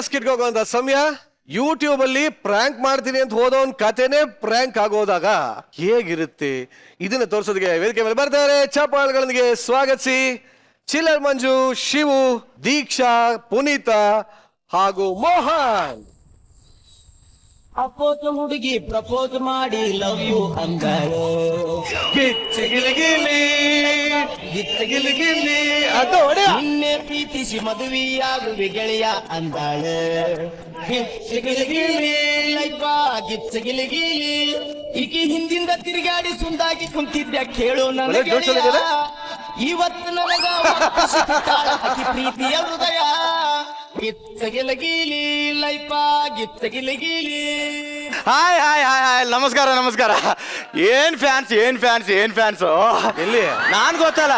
ಸ್ಕಿಟ್ಗೆ ಹೋಗುವಂತ ಸಮಯ. ಯೂಟ್ಯೂಬ್ ಅಲ್ಲಿ ಪ್ರ್ಯಾಂಕ್ ಮಾಡ್ತೀನಿ ಅಂತ ಹೋದವನ್ ಕತೆನೆ ಪ್ರ್ಯಾಂಕ್ ಆಗೋದಾಗ ಹೇಗಿರುತ್ತೆ ಇದನ್ನ ತೋರಿಸೋದಕ್ಕೆ ವೇದಿಕೆ ಮೇಲೆ ಬರ್ತಾರೆ. ಚಪ್ಪಾಳೆಗಳೊಂದಿಗೆ ಸ್ವಾಗತಿಸಿ ಚಿಲ್ಲರ್ ಮಂಜು, ಶಿವು, ದೀಕ್ಷಾ, ಪುನೀತ ಹಾಗೂ ಮೋಹನ್. ಅಪ್ಪೋತ ಹುಡುಗಿ ಪ್ರಪೋಸ್ ಮಾಡಿ ಲವ್ ಯು ಅಂದಾಳು. ನಿನ್ನೆ ಪ್ರೀತಿಸಿ ಮದುವೆಯಾಗುವೆ ಗೆಳೆಯ ಅಂದಾಳು. ಈಕೆ ಹಿಂದಿಂದ ತಿರುಗಾಡಿ ಸುಂದಾಗಿ ಕುಂತಿದ್ದ ಕೇಳು ನನಗೆ. ಇವತ್ತು ನನಗ ಅತಿ ಪ್ರೀತಿಯ ಹೃದಯ ಗಿತ್ತಗಿಲಗೀಲಿ ಲೈಫ ಗಿತ್ತಗಿಲಗೀಲಿ. ಹಾಯ್ ಹಾಯ್ ಹಾಯ್ ಹಾಯ್, ನಮಸ್ಕಾರ ನಮಸ್ಕಾರ. ಏನ್ ಫ್ಯಾನ್ಸ್ ಎಲ್ಲಿ ನಾನ್ ಗೊತ್ತಲ್ಲ,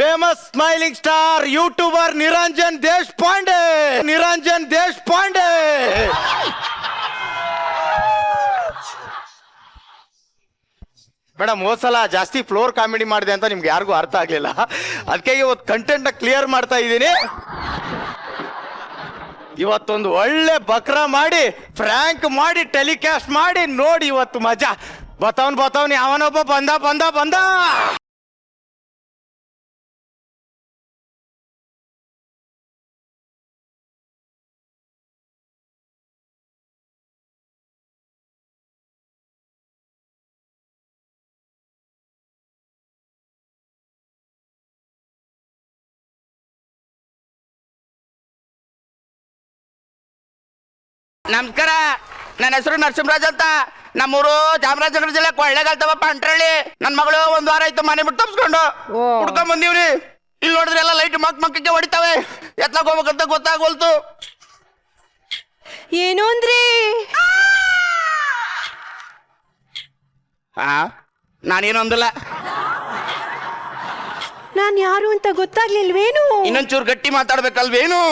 famous smiling star YouTuber Niranjan Deshpande. Madam, ಹೋದ್ಸಲ ಜಾಸ್ತಿ ಫ್ಲೋರ್ ಕಾಮಿಡಿ ಮಾಡಿದೆ ಅಂತ ನಿಮ್ಗೆ ಯಾರಿಗೂ ಅರ್ಥ ಆಗ್ಲಿಲ್ಲ. ಅದಕ್ಕೆ ಇವತ್ತು ಕಂಟೆಂಟ್ ಕ್ಲಿಯರ್ ಮಾಡ್ತಾ ಇದ್ದೀನಿ. ಇವತ್ತೊಂದು ಒಳ್ಳೆ ಬಕ್ರಾ ಮಾಡಿ ಫ್ರ್ಯಾಂಕ್ ಮಾಡಿ ಟೆಲಿಕಾಸ್ಟ್ ಮಾಡಿ ನೋಡಿ. ಇವತ್ತು ಮಜಾ. ಬತಾವನ್ ಯಾವನೊಬ್ಬ ಬಂದ. ನಮಸ್ಕಾರ, ನನ್ನ ಹೆಸರು ನರಸಿಂಹರಾಜ್ ಅಂತ. ನಮ್ಮೂರು ಚಾಮರಾಜನಗರ ಜಿಲ್ಲೆ ಕೊಳ್ಳೇಗಾಲ್ತವಪ್ಪ ಅಂಟ್ರಳ್ಳಿ. ನನ್ನ ಮಗಳು ಒಂದ್ ವಾರ ಆಯ್ತು ಮನೆ ಬಿಟ್ಟು ತಪ್ಸ್ಕೊಂಡು ಹುಡ್ಕೊಂಡ್ ಬಂದೀವ್ರಿ. ಇಲ್ಲಿ ನೋಡಿದ್ರೆ ಎಲ್ಲ ಲೈಟ್ ಮಕ್ಕಕ್ಕೆ ಹೊಡಿತಾವೆ. ಎತ್ಲಾಕ್ ಹೋಗ್ಬೇಕಂತ ಗೊತ್ತಾಗೋಲ್ತು. ಏನು ಅಂದ್ರಿ? ನಾನೇನು ಅಂದಿಲ್ಲ. ನಾನ್ ಯಾರು ಅಂತ ಗೊತ್ತಾಗ್ಲಿಲ್ವೇನು? ಇನ್ನೊಂಚೂರು ಗಟ್ಟಿ ಮಾತಾಡ್ಬೇಕಲ್ವೇನು?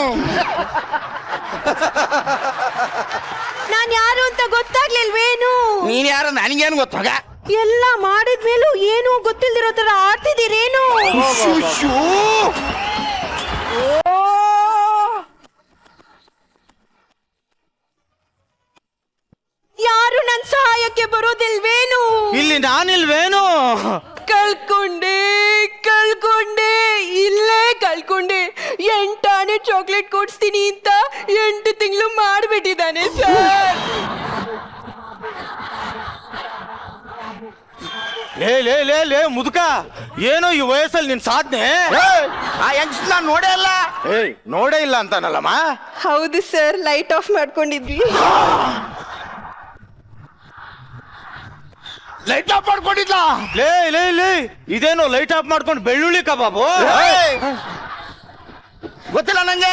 ನಾನ್ ಯಾರು ಅಂತ ಗೊತ್ತಾಗ್ಲಿಲ್ವೇನು? ನೀನ್ ಯಾರು ನನಗೇನು ಗೊತ್ತಾಗ? ಎಲ್ಲ ಮಾಡಿದ್ಮೇಲೂ ಏನು ಗೊತ್ತಿಲ್ದಿರೋ ತರ ಆಡ್ತಿದ್ದೀರೇನು? ಯಾರು ನನ್ ಸಹಾಯಕ್ಕೆ ಬರೋದಿಲ್ವೇನು? ಇಲ್ಲಿ ನಾನಿಲ್ವೇನು? ಕಳ್ಕೊಂಡೆ ಇಲ್ಲೇ ಕಳ್ಕೊಂಡೆ. 8 ಆನೆ ಚಾಕ್ಲೇಟ್ ಕೊಡ್ಸ್ತೀನಿ ಅಂತ 8 ತಿಂಗಳು ಮಾಡ್ಬಿಟ್ಟಿದ್ದಾನೆ ಸರ್. ಲೇ ಮುದುಕ, ಏನೋ ಈ ವಯಸ್ಸಲ್ಲಿ ನಿನ್ ಸಾಧನೆ? ಆ ಯಂಗ್ಸ್ ನಾನ್ ನೋಡೇ ಇಲ್ಲ ಅಂತಾನಲ್ಲಮ್ಮ. ಹೌದು ಸರ್, ಲೈಟ್ ಆಫ್ ಮಾಡ್ಕೊಂಡಿದ್ವಿ. ಲೈಟ್ ಆಫ್ ಮಾಡ್ಕೊಂಡಿದ್ಲ? ಲೇ ಇದೇನೋ ಲೈಟ್ ಆಫ್ ಮಾಡ್ಕೊಂಡು ಬೆಳ್ಳುಳ್ಳಿ ಕಬಾಬು? ಗೊತ್ತಿಲ್ಲ ನಂಗೆ.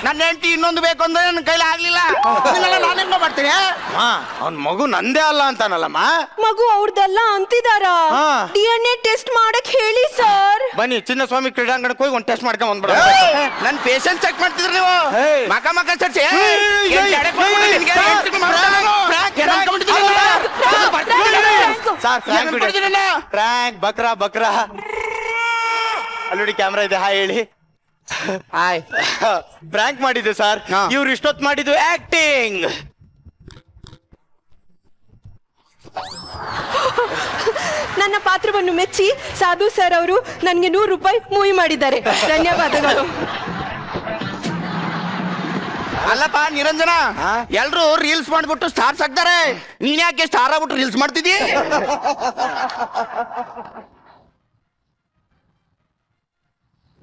ನನ್ನ ಹೆಂಡತಿ ಇನ್ನೊಂದು ಬೇಕು ಅಂದ್ರೆ ನನ್ನ ಕೈಲಿ ಆಗ್ಲಿಲ್ಲ. ನಾನು ಹೆಂಗ ಮಾಡ್ತೀನಿ? ಅವ್ನ್ ಮಗು ನಂದೇ ಅಲ್ಲ ಅಂತಾನಲ್ಲಮ್ಮ. ಮಗು ಅವ್ರದಲ್ಲ ಅಂತಿದಾರ. DNA ಟೆಸ್ಟ್ ಮಾಡಕ್ ಹೇಳಿ ಸರ್. ಬನ್ನಿ ಚಿನ್ನಸ್ವಾಮಿ ಕ್ರೀಡಾಂಗಣಕ್ಕೆ ಹೋಗಿ ಒಂದು ಟೆಸ್ಟ್ ಮಾಡ್ಕೊಂಡ್ ಬಂದ್ಬಿಡ. ನನ್ ಪೇಷಂಟ್ ಚೆಕ್ ಮಾಡ್ತಿದ್ರಿ ನೀವು? ಮಕ ಸರ್ಚೆ ಫ್ರ್ಯಾಂಕ್ ಬಕ್ರಾ. ಅಲ್ಲೋಡಿ ಕ್ಯಾಮ್ರಾ ಇದೆ. ಹಾಯ್ ಹೇಳಿ. ಹಾಯ್. ಫ್ರ್ಯಾಂಕ್ ಮಾಡಿದ್ದು ಸರ್. ಇವ್ರು ಇಷ್ಟೊತ್ತು ಮಾಡಿದ್ದು ಆಕ್ಟಿಂಗ್. ನನ್ನ ಪಾತ್ರವನ್ನು ಮೆಚ್ಚಿ ಸಾಧು ಸರ್ ಅವರು ನನಗೆ 100 ರೂಪಾಯಿ ಮೂವಿ ಮಾಡಿದ್ದಾರೆ. ಧನ್ಯವಾದಗಳು. ಅಲ್ಲಪ್ಪ ನಿರಂಜನ, ಎಲ್ರು ರೀಲ್ಸ್ ಮಾಡ್ಬಿಟ್ಟು ಸ್ಟಾರ್ಸ್ ಆಗ್ತಾರೆ. ನೀನ್ ಯಾಕೆ ಸ್ಟಾರ್ ಆಗ್ಬಿಟ್ಟು ರೀಲ್ಸ್ ಮಾಡ್ತಿದ್ದಿ?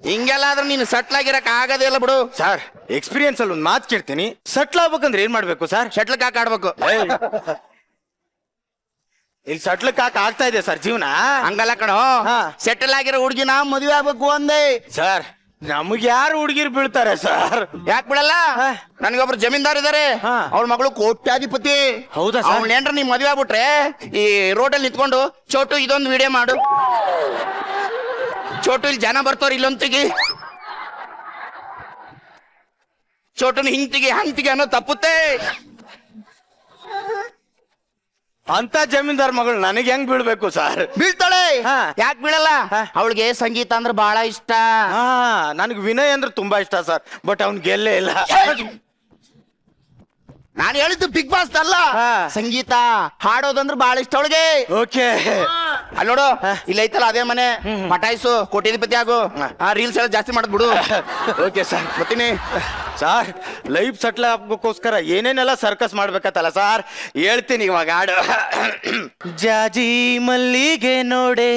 ಹಿಂಗೆಲ್ಲ ಆದ್ರೆ ನೀನು ಸೆಟ್ಲ್ ಆಗಿರಕ್ ಆಗದೇ ಇಲ್ಲ ಬಿಡು. ಸರ್, ಎಕ್ಸ್ಪೀರಿಯನ್ಸ್ ಅಲ್ಲಿ ಒಂದು ಮಾತು ಕೇಳ್ತೀನಿ. ಸೆಟ್ಲ್ ಆಗ್ಬೇಕಂದ್ರೆ ಏನ್ ಮಾಡ್ಬೇಕು ಸರ್? ಶಟ್ಲ್ ಕಾಕ್ ಆಡ್ಬೇಕು. ಇಲ್ಲಿ ಸೆಟ್ಲ್ ಕಾಕ್ ಆಗ್ತಾ ಇದೆ ಸರ್ ಜೀವನ. ಹಂಗಲ್ಲ ಕಣೋ, ಸೆಟಲ್ ಆಗಿರೋ ಹುಡುಗಿನ ಮದುವೆ ಆಗ್ಬೇಕು ಅಂದೆ. ಸರ್, ನಮ್ಗೆ ಯಾರು ಹುಡುಗಿರು ಬೀಳ್ತಾರೆ ಸರ್? ಯಾಕೆ ಬಿಡಲ್ಲ? ನನಗೊಬ್ರು ಜಮೀನ್ದಾರ್ ಇದಾರೆ, ಅವ್ರ ಮಗಳು ಕೋಟ್ಯಾಧಿಪತಿ. ಹೌದಾ? ಅವ್ನೇನ್ರ ನೀವ್ ಮದುವೆ ಆಗ್ಬಿಟ್ರೆ ಈ ರೋಡಲ್ಲಿ ನಿಂತ್ಕೊಂಡು ಚೋಟು ಇದೊಂದು ವಿಡಿಯೋ ಮಾಡು, ಚೋಟು ಇಲ್ಲಿ ಜನ ಬರ್ತವ್ರ ಇಲ್ಲೊಂತಿಗೆ, ಚೋಟುನ ಹಿಂತಿಗೆ ಅನ್ನೋ ತಪ್ಪುತ್ತೆ. ಅಂತ ಜಮೀನ್ದಾರ್ ಮಗಳು ನನಗೆ ಹೆಂಗ್ ಬೀಳ್ಬೇಕು ಸರ್? ಬೀಳ್ತಾಳೆ. ಯಾಕೆ ಬೀಳಲ್ಲ? ಅವಳಿಗೆ ಸಂಗೀತ ಅಂದ್ರೆ ಬಹಳ ಇಷ್ಟ. ನನಗೆ ವಿನಯ್ ಅಂದ್ರೆ ತುಂಬಾ ಇಷ್ಟ ಸರ್, ಬಟ್ ಅವ್ನ್ ಗೆಲ್ಲೇ ಇಲ್ಲ. ನಾನು ಹೇಳಿದ್ದು ಬಿಗ್ ಬಾಸ್ ಅಲ್ಲ, ಹಾ. ಸಂಗೀತ ಹಾಡೋದಂದ್ರೆ ಬಹಳ ಇಷ್ಟ ಅವಳಿಗೆ. ಓಕೆ ಅಲ್ಲಿ ನೋಡು, ಇಲ್ಲಿ ಐತಲ್ಲ ಅದೇ ಮನೆ, ಪಟಾಯಿಸು, ಕೋಟ್ಯಾಧಿಪತಿ ಆಗು. ಆ ರೀಲ್ಸ್ ಎಲ್ಲ ಜಾಸ್ತಿ ಮಾಡೋದ್ ಬಿಡು. Okay sir. ಬರ್ತೀನಿ. ಸಾರ್ ಲೈಫ್ ಸೆಟ್ಲ್ ಆಗ್ಬೇಕೋಸ್ಕರ ಏನೇನೆಲ್ಲ ಸರ್ಕಸ್ ಮಾಡ್ಬೇಕತ್ತಲ್ಲ ಸಾರ್, ಹೇಳ್ತೀನಿ ಇವಾಗ ಹಾಡು. ಜಾಜಿ ಮಲ್ಲಿಗೆ ನೋಡೆ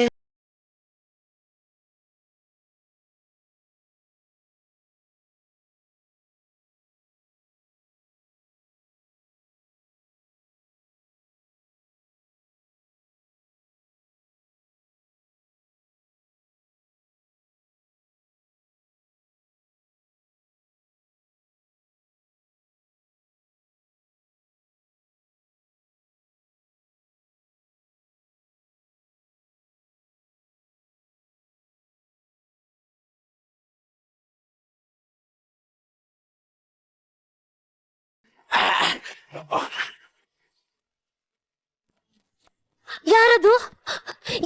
ಯಾರದು?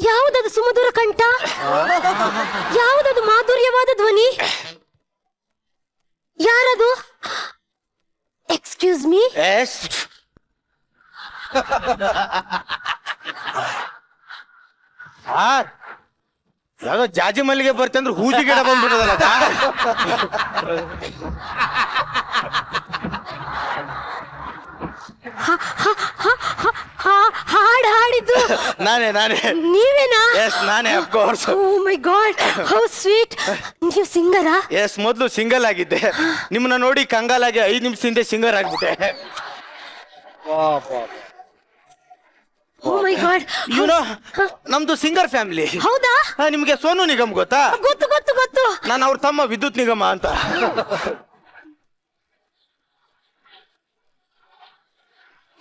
ಯಾವುದದು ಸುಮಧುರ ಕಂಠ? ಯಾವುದದು ಮಾಧುರ್ಯವಾದ ಧ್ವನಿ? ಯಾರದು? Excuse me. ಸಾರ್ ಯಾವ್ದೋ ಜಾಜಿ ಮಲ್ಲಿಗೆ ಬರ್ತಂದ್ರೆ ಹೂಜಿ ಗಿಡ ಬಂದ್ಬಿಟ್ಟದಲ್ಲ ಸಾರ್. ಹಾಡು ಹಾಡಿದ್ದು ನಾನೇ ನೀವೇನಾ? ಎಸ್ ನಾನೇ of course. Oh my God, how sweet. ನೀವು ಸಿಂಗರಾ? ಎಸ್ ಮೊದಲು ಸಿಂಗಲ್ ಆಗಿದ್ದೆ, ನಿಮ್ಮನ್ನ ನೋಡಿ ಕಂಗಾಲಾಗಿ 5 ನಿಮಿಷ ಹಿಂದೆ ಸಿಂಗರ್ ಆಗ್ಬಿಟ್ಟೆ. ಓ ಮೈ ಗಾಡ್, ಇವನು ನಮ್ದು ಸಿಂಗರ್ ಫ್ಯಾಮಿಲಿ. ಹೌದಾ? ನಿಮ್ಗೆ ಸೋನು ನಿಗಮ್ ಗೊತ್ತಾ? ಗೊತ್ತು ಗೊತ್ತು ಗೊತ್ತು. ನಾನು ಅವ್ರ ತಮ್ಮ ವಿದ್ಯುತ್ ನಿಗಮ ಅಂತ.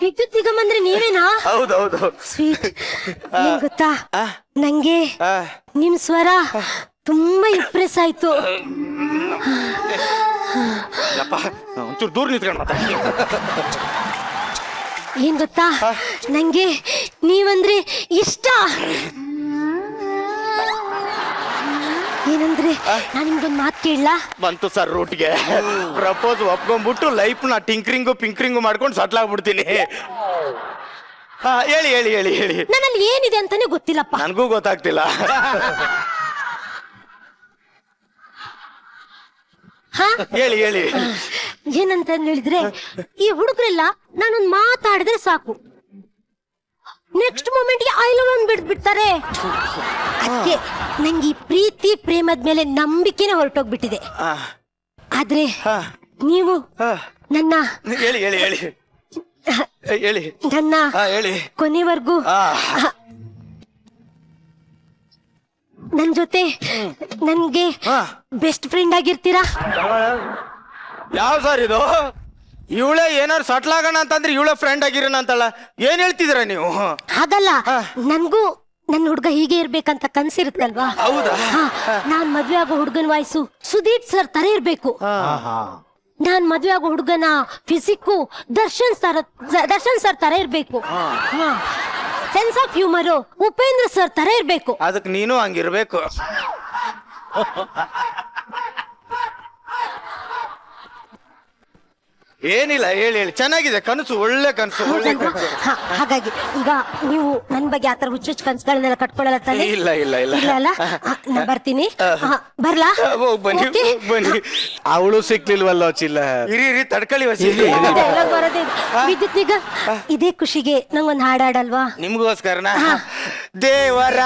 ವಿದ್ಯುತ್ ನಿಗಮ್ ಅಂದ್ರೆ ನೀವೇನಾ? ಹೌದೌದು. ಸ್ವೀಟ್. ಏನ್ ಗೊತ್ತಾ, ಆ? ನಂಗೆ ಆ, ನಿಮ್ ಸ್ವರ ತುಂಬಾ ಇಂಪ್ರೆಸ್ ಆಯ್ತು. ಯಪ್ಪ, ಒಂಚೂರು ದೂರ ನಿಂತ್ಕೊಂಡು ಮಾತಾಡಿ. ಏನ್ ಗೊತ್ತಾ, ನಂಗೆ ನೀವಂದ್ರೆ ಇಷ್ಟ. ಏನಂದ್ರೆ ನಾನು ನಿಮ್ಗೊಂದು ಮಾತು ಕೇಳಲಾ? ಬಂತು ಸರ್ ರೂಟ್ಗೆ. ಪ್ರಪೋಸ್ ಒಪ್ಕೊಂಡ್ಬಿಟ್ಟು ಲೈಫ್ ನ ಟಿಂಕ್ರಿಂಗು ಪಿಂಕ್ರಿಂಗು ಮಾಡ್ಕೊಂಡು ಸಟ್ಲ್ ಆಗ್ಬಿಡ್ತೀನಿ. ಹಾ ಹೇಳಿ ಹೇಳಿ ಹೇಳಿ ಹೇಳಿ. ನನ್ನಲ್ಲಿ ಏನಿದೆ ಅಂತಾನೆ ಗೊತ್ತಿಲ್ಲಪ್ಪ. ನನಗೂ ಗೊತ್ತಾಗ್ತಿಲ್ಲ. ಹಾ, ಹೇಳಿ ಹೇಳಿ. ಏನಂತ ಹೇಳಿದ್ರೆ, ಈ ಹುಡುಗರೆಲ್ಲ ನಾನೊಂದು ಮಾತಾಡಿದ್ರೆ ಸಾಕು, ನೆಕ್ಸ್ಟ್ ಮೂಮೆಂಟ್ಗೆ ಐ ಲವ್ ಅಂದ್ಬಿಡ್ತಾರೆ. ಅದಕ್ಕೆ ನಂಗೆ ಈ ಪ್ರೀತಿ ಪ್ರೇಮದ ಮೇಲೆ ನಂಬಿಕೆನೆ ಹೊರಟೋಗ್ಬಿಟ್ಟಿದೆ. ಆ, ಆದ್ರೆ ಹಾ, ನೀವು ಹಾ. ನನ್ನ ಹೇಳಿ ಹೇಳಿ ಹೇಳಿ ಹೇಳಿ. ನನ್ನ ಹಾ ಹೇಳಿ. ಕೊನೆವರೆಗೂ ಆ. ನನ್ ಜೊತೆ ನನ್ಗೆ ಹಾ. ಬೆಸ್ಟ್ ಫ್ರೆಂಡ್ ಆಗಿರ್ತೀರಾ? ಯಾವ ಸರ್ ಇದು? ಇವಳೇ ಏನಾರು ಸಟ್ಲ್ ಆಗೋಣ ಅಂತಂದ್ರೆ ಇವಳೇ ಫ್ರೆಂಡ್ ಆಗಿರೋಣ ಅಂತಲ್ಲ, ಏನ್ ಹೇಳ್ತಿದ್ರ ನೀವು? ಹಾಗಲ್ಲ, ನನ್ಗೂ ನನ್ನ ಹುಡುಗ ಹೀಗೆ ಇರ್ಬೇಕಂತ ಕನ್ಸಿರುತ್ತಲ್ವಾ? ಹೌದಾ? ನಾನ್ ಮದ್ವೆ ಆಗೋ ಹುಡುಗನ ವಾಯ್ಸು ಸುದೀಪ್ ಸರ್ ತರ ಇರ್ಬೇಕು. ನಾನ್ ಮದ್ವೆ ಆಗೋ ಹುಡುಗನ ಫಿಸಿಕ್ಕು ದರ್ಶನ್ ಸರ್ ತರ ಇರ್ಬೇಕು. Sense of humour Upendra sir ತರ ಇರ್ಬೇಕು. ಅದಕ್ಕೆ ನೀನು ಹಂಗಿರ್ಬೇಕು. ಏನಿಲ್ಲ, ಹೇಳಿ ಹೇಳಿ. ಚೆನ್ನಾಗಿದೆ ಕನಸು, ಒಳ್ಳೆ ಕನಸು, ಒಳ್ಳೆ ಕನಸು. ಹಾಗಾಗಿ ಈಗ ನೀವು ನನ್ ಬಗ್ಗೆ ಆತರ ಹುಚ್ಚುಚ್ಚು ಕನ್ಸುಗಳನ್ನೆಲ್ಲ ಕಟ್ಕೊಳ್ಳಲ್ಲ ತಾನೆ? ಇಲ್ಲ ಇಲ್ಲ ಇಲ್ಲ. ಇಲ್ಲ ಅಲ್ಲ? ನಾ ಬರ್ತೀನಿ. ಬರ್ಲಾ? ಬನ್ನಿ Okay. ಬನ್ನಿ. ಅವಳು ಸಿಕ್ಲಿಲ್ವಲ್ಲೋ ಚಿಲ್ಲ. ಇರಿ ತಡ್ಕೊಳ್ಳಿ ವಸಿ. Dialogue ಬರೋದೇ ಇದು. ವಿದ್ಯುತ್ ನಿಗಮ್, ಇದೇ ಖುಷಿಗೆ ನಂಗೊಂದು ಹಾಡಾಡಲ್ವಾ? ನಿಮ್ಗೋಸ್ಕರನ ದೇವರ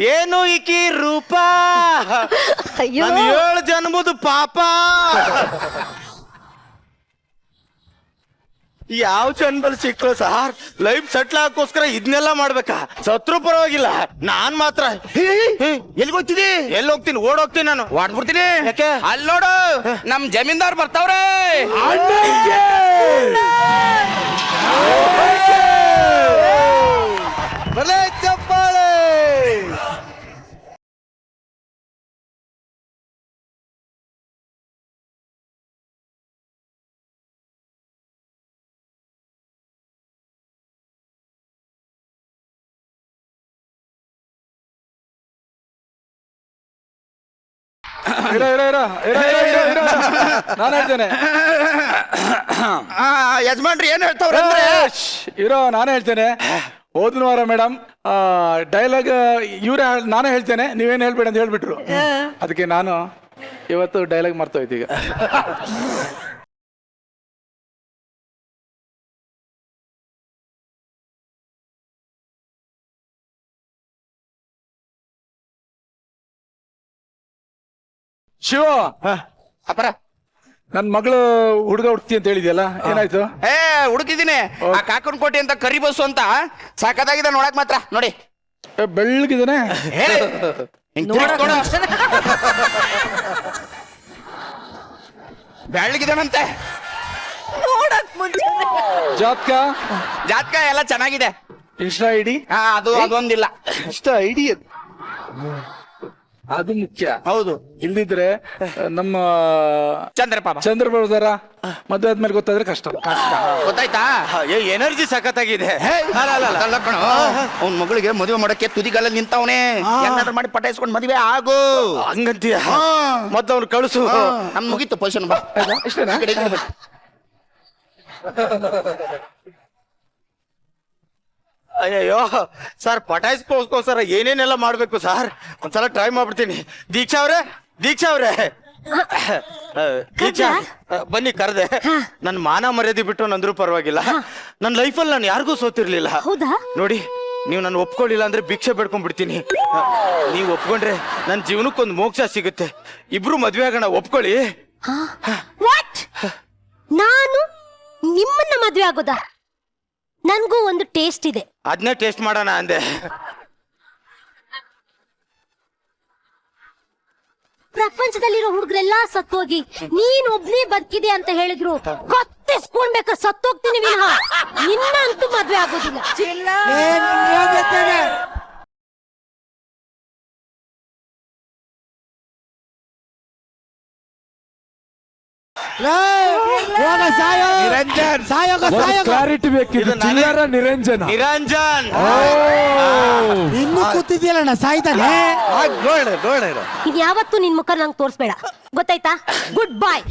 ಏನು ಈಕಿ ರೂಪ, ಅಯ್ಯೋ, ನನ್ 7 ಜನ್ಮದ ಪಾಪ. ಯಾವ ಜನ್ಮದಲ್ಲಿ ಸಿಕ್ಕೋ ಸಾರ್? ಲೈಫ್ ಸೆಟ್ಲ್ ಹಾಕೋಸ್ಕರ ಇದನ್ನೆಲ್ಲ ಮಾಡ್ಬೇಕಾ? ಸತ್ರು ಪರವಾಗಿಲ್ಲ, ನಾನ್ ಮಾತ್ರ ಎಲ್ಲಿ ಹೋಗ್ತೀನಿ? ಎಲ್ಲಿ ಹೋಗ್ತೀನಿ? ಓಡೋಗ್ತೀನಿ ನಾನು. ಹೊಡ್ಬಿಡ್ತೀನಿ. ಯಾಕೆ? ಅಲ್ಲಿ ನೋಡು, ನಮ್ ಜಮೀನ್ದಾರ್ ಬರ್ತಾವ್ರೆ. ಬರ್ಲೇ ಚಪ್ಪಾಳೆ. ನಾನು ಹೇಳ್ತೇನೆ. ಯಜಮಾನ್ರಿ ಏನ್ ಹೇಳ್ತಾವ್ರೆ ಅಂದ್ರೆ ಇರೋ ನಾನು ಹೇಳ್ತೇನೆ. ಹೋದ್ನ ವಾರ ಮೇಡಮ್ ಡೈಲಾಗ್ ಇವ್ರೆ ನಾನೇ ಹೇಳ್ತೇನೆ, ನೀವೇನು ಹೇಳ್ಬೇಡಿ ಅಂತ ಹೇಳ್ಬಿಟ್ರು. ಅದಕ್ಕೆ ನಾನು ಇವತ್ತು ಡೈಲಾಗ್ ಮರ್ತೋಯ್ತು ಈಗ. ಶಿವ, ಅಪರ ನನ್ ಮಗಳು ಹುಡುಗ ಹುಡ್ತಿ ಅಂತ ಹೇಳಿದ್ಯಲ್ಲ, ಏನಾಯ್ತು? ಹುಡುಕಿದೀನಿ. ಆ ಕಾಕನ್ ಕೋಟೆ ಅಂತ ಕರಿ ಬಸ್ಸು ಅಂತ ಸಾಕದಾಗಿದೆ ನೋಡಕ್ ಮಾತ್ರ. ನೋಡಿ ಬೆಳ್ಳಗಿದಾನೆ. ಬೆಳ್ಳಗಿದಾನಂತೆ. ನೋಡಕ್ ಮುಂಚೆ ಜಾತ್ಕ ಜಾತಕ ಎಲ್ಲ ಚೆನ್ನಾಗಿದೆ. ಇನ್ಸ್ಟಾ ಐಡಿ ಅದು ಅದೊಂದಿಲ್ಲ. ಇಷ್ಟ ಐಡಿ ಅದು ಮುಖ್ಯ. ಹೌದು. ಇಲ್ದಿದ್ರೆ ನಮ್ಮ ಚಂದ್ರಪ್ಪ ಚಂದ್ರಬಾಬುದಾರ ಮದುವೆ ಆದ್ಮೇಲೆ ಗೊತ್ತಾದ್ರೆ ಕಷ್ಟ. ಗೊತ್ತಾಯ್ತಾ? ಎನರ್ಜಿ ಸಖತ್ತಾಗಿದೆ. ಅವ್ನ ಮಗಳಿಗೆ ಮದುವೆ ಮಾಡಕ್ಕೆ ತುದಿಗಾಲಲ್ಲಿ ನಿಂತವನೇ. ಏನಾದ್ರೂ ಮಾಡಿ ಪಟಾಯಿಸ್ಕೊಂಡು ಮದುವೆ ಆಗು ಹಂಗಂತೀಯ? ಮೊದ್ಲು ಅವ್ನು ಕಳಿಸು. ನಮ್ ಮುಗೀತು ಪೊಸಿಷನ್. ಬಾ ಇಷ್ಟೇನಾ? ಅಯ್ಯಯ್ಯೋ ಸರ್, ಪಟಾಯಿಸ್ಕೋಸ್ಕರ ಏನೇನೆಲ್ಲ ಮಾಡ್ಬೇಕು ಸರ್? ಒಂದ್ಸಲ ಟ್ರೈ ಮಾಡ್ಬಿಡ್ತೀನಿ. ದೀಕ್ಷಾ ಅವ್ರೆ, ದೀಕ್ಷಾ ಬನ್ನಿ ಕರೆದೆ. ನನ್ ಮಾನ ಮರ್ಯಾದೆ ಬಿಟ್ಟು ನಂದ್ರು ಪರವಾಗಿಲ್ಲ. ನನ್ನ ಲೈಫಲ್ಲಿ ನಾನು ಯಾರಿಗೂ ಸೋತಿರ್ಲಿಲ್ಲ. ಹೌದಾ? ನೋಡಿ, ನೀವು ನಾನು ಒಪ್ಕೊಳ್ಳಿಲ್ಲ ಅಂದ್ರೆ ಭಿಕ್ಷೆ ಬೇಡ್ಕೊಂಡ್ಬಿಡ್ತೀನಿ. ನೀವು ಒಪ್ಕೊಂಡ್ರೆ ನನ್ನ ಜೀವನಕ್ಕೊಂದು ಮೋಕ್ಷ ಸಿಗುತ್ತೆ. ಇಬ್ರು ಮದ್ವೆ ಆಗೋಣ, ಒಪ್ಕೊಳ್ಳಿ. ವಾಟ್? ನಾನು ನಿಮ್ಮನ್ನ ಮದ್ವೆ ಆಗೋದಾ? ನನ್ಗೂ ಒಂದು ಟೇಸ್ಟ್ ಇದೆ. ಅದನ್ನೇ ಟೇಸ್ಟ್ ಮಾಡೋಣ ಅಂದೆ. ಪ್ರಪಂಚದಲ್ಲಿರೋ ಹುಡುಗರೆಲ್ಲ ಸತ್ತೋಗಿ ನೀನ್ ಒಬ್ನೇ ಬದುಕಿದೆ ಅಂತ ಹೇಳಿದ್ರು ಗೊತ್ತಿಸ್ಕೊಂಡ್ಬೇಕಾ ಸತ್ತೋಗ್ತೀನಿ ವಿನಃ ನಿನ್ನ ಅಂತೂ ಮದ್ವೆ ಆಗೋದಿಲ್ಲ. ಕ್ಲಾರಿಟಿ ಬೇಕಿತ್ತು. ಚಿಲ್ಲರ ನಿರಂಜನ. ನಿರಂಜನ್ ಇನ್ನು ಕೂತಿದ್ಯಲ್ಲಣ್ಣ ಸಾಯ್ತಾನೆ. ನೋಡ ನೋಡ ಇನ್ ಯಾವತ್ತೂ ನಿನ್ ಮುಖ ನಂಗೆ ತೋರಿಸ್ಬೇಡ, ಗೊತ್ತಾಯ್ತಾ? ಗುಡ್ ಬಾಯ್.